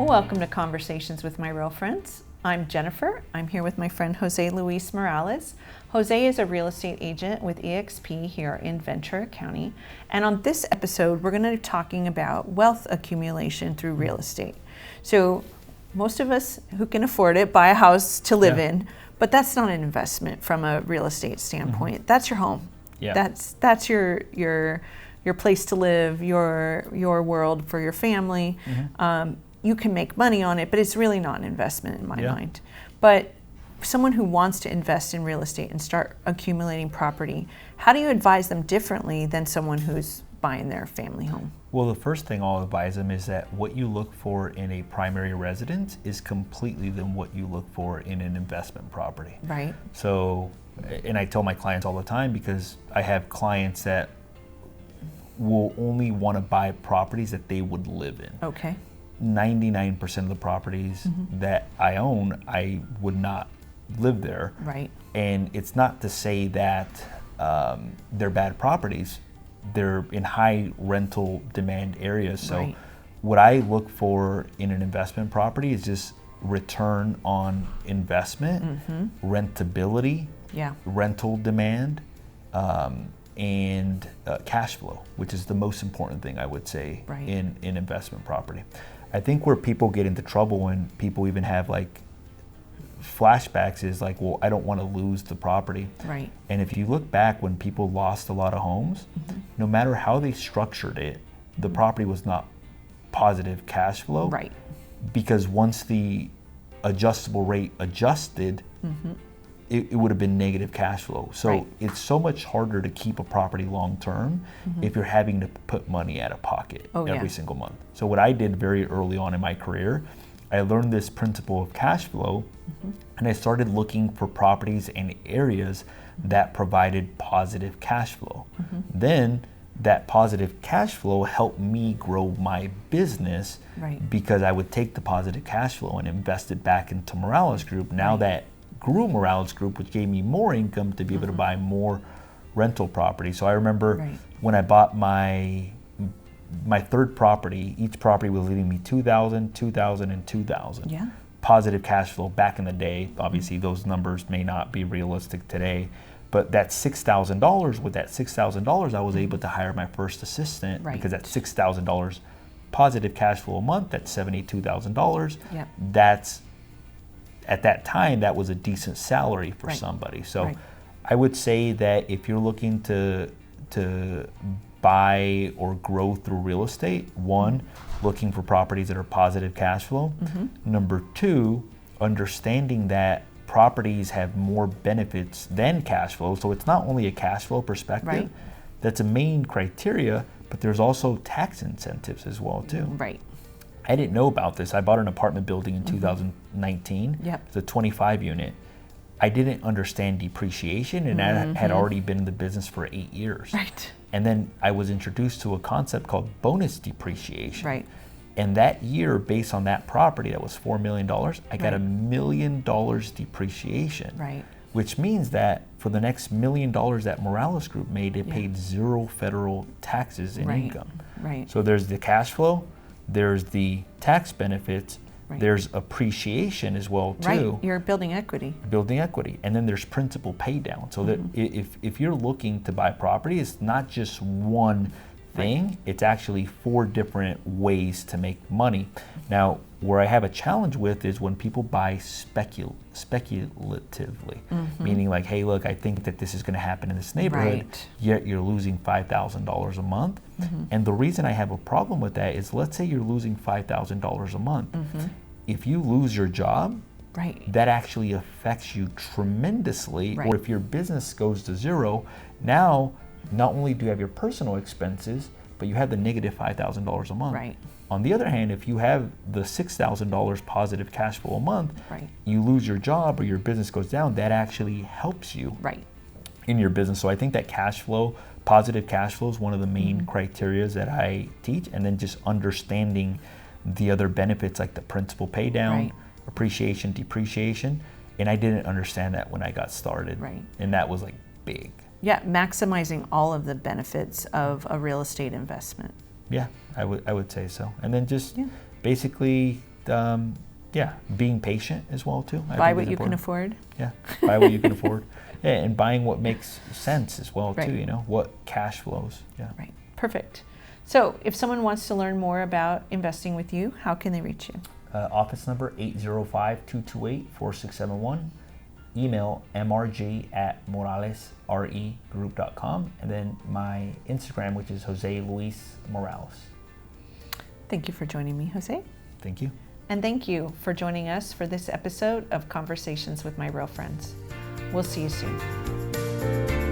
Welcome to Conversations with My Real Friends. I'm Jennifer. I'm here with my friend Jose Luis Morales. Jose is a real estate agent with eXp here in Ventura County. And on this episode, we're going to be talking about wealth accumulation through real estate. So most of us who can afford it buy a house to live in, but that's not an investment from a real estate standpoint. That's your home. That's your place to live, your world for your family. You can make money on it, but it's really not an investment in my mind. But someone who wants to invest in real estate and start accumulating property, how do you advise them differently than someone who's buying their family home? Well, the first thing I'll advise them is that what you look for in a primary residence is completely than what you look for in an investment property. Right. So, and I tell my clients all the time, because I have clients that will only want to buy properties that they would live in. Okay. 99% of the properties that I own, I would not live there. Right. And it's not to say that they're bad properties. They're in high rental demand areas. So what I look for in an investment property is just return on investment, rentability, rental demand, and cash flow, which is the most important thing I would say in investment property. I think where people get into trouble when people even have like flashbacks is like, well, I don't want to lose the property. Right. And if you look back when people lost a lot of homes, no matter how they structured it, the property was not positive cash flow. Right. Because once the adjustable rate adjusted, it would have been negative cash flow. So it's so much harder to keep a property long term if you're having to put money out of pocket every single month. So what I did very early on in my career, I learned this principle of cash flow, and I started looking for properties and areas that provided positive cash flow. Then that positive cash flow helped me grow my business because I would take the positive cash flow and invest it back into Morales Group. Now that grew Morales Group, which gave me more income to be able to buy more rental property. So I remember when I bought my third property, each property was leaving me $2,000, $2,000, and $2,000. Yeah. Positive cash flow back in the day. Obviously, those numbers may not be realistic today, but that $6,000, with that $6,000, I was able to hire my first assistant because that $6,000 positive cash flow a month, that's $72,000. That's, at that time, that was a decent salary for somebody. So I would say that if you're looking to buy or grow through real estate, one, looking for properties that are positive cash flow. Number two, understanding that properties have more benefits than cash flow. So it's not only a cash flow perspective, that's a main criteria, but there's also tax incentives as well too. Right. I didn't know about this. I bought an apartment building in 2019. It's a 25 unit. I didn't understand depreciation, and I had already been in the business for 8 years. Right. And then I was introduced to a concept called bonus depreciation. Right. And that year, based on that property, that was $4 million, I got $1 million depreciation. Right. Which means that for the next $1 million that Morales Group made, it paid zero federal taxes in income. Right. So there's the cash flow, there's the tax benefits, there's appreciation as well too. Right, you're building equity. Building equity, and then there's principal pay down. So that if you're looking to buy property, it's not just one thing, it's actually 4 different ways to make money. Now, where I have a challenge with is when people buy speculatively, meaning like, hey, look, I think that this is going to happen in this neighborhood, yet you're losing $5,000 a month. And the reason I have a problem with that is, let's say you're losing $5,000 a month. If you lose your job, that actually affects you tremendously. Or if your business goes to zero, now not only do you have your personal expenses, but you have the negative $5,000 a month. On the other hand, if you have the $6,000 positive cash flow a month, you lose your job or your business goes down, that actually helps you in your business. So I think that cash flow, positive cash flow, is one of the main criteria that I teach, and then just understanding the other benefits like the principal pay down, appreciation, depreciation. And I didn't understand that when I got started. And that was like big. Yeah, maximizing all of the benefits of a real estate investment. Yeah, I would say so. And then just basically being patient as well too. Buy what you can afford. Yeah, buy what you can afford. Yeah, and buying what makes sense as well too. What cash flows. Yeah. Right. Perfect. So, if someone wants to learn more about investing with you, how can they reach you? Office number 805-228-4671. Email mrg@moralesregroup.com, and then my Instagram, which is Jose Luis Morales. Thank you for joining me, Jose. Thank you. And thank you for joining us for this episode of Conversations with My Real Friends. We'll see you soon.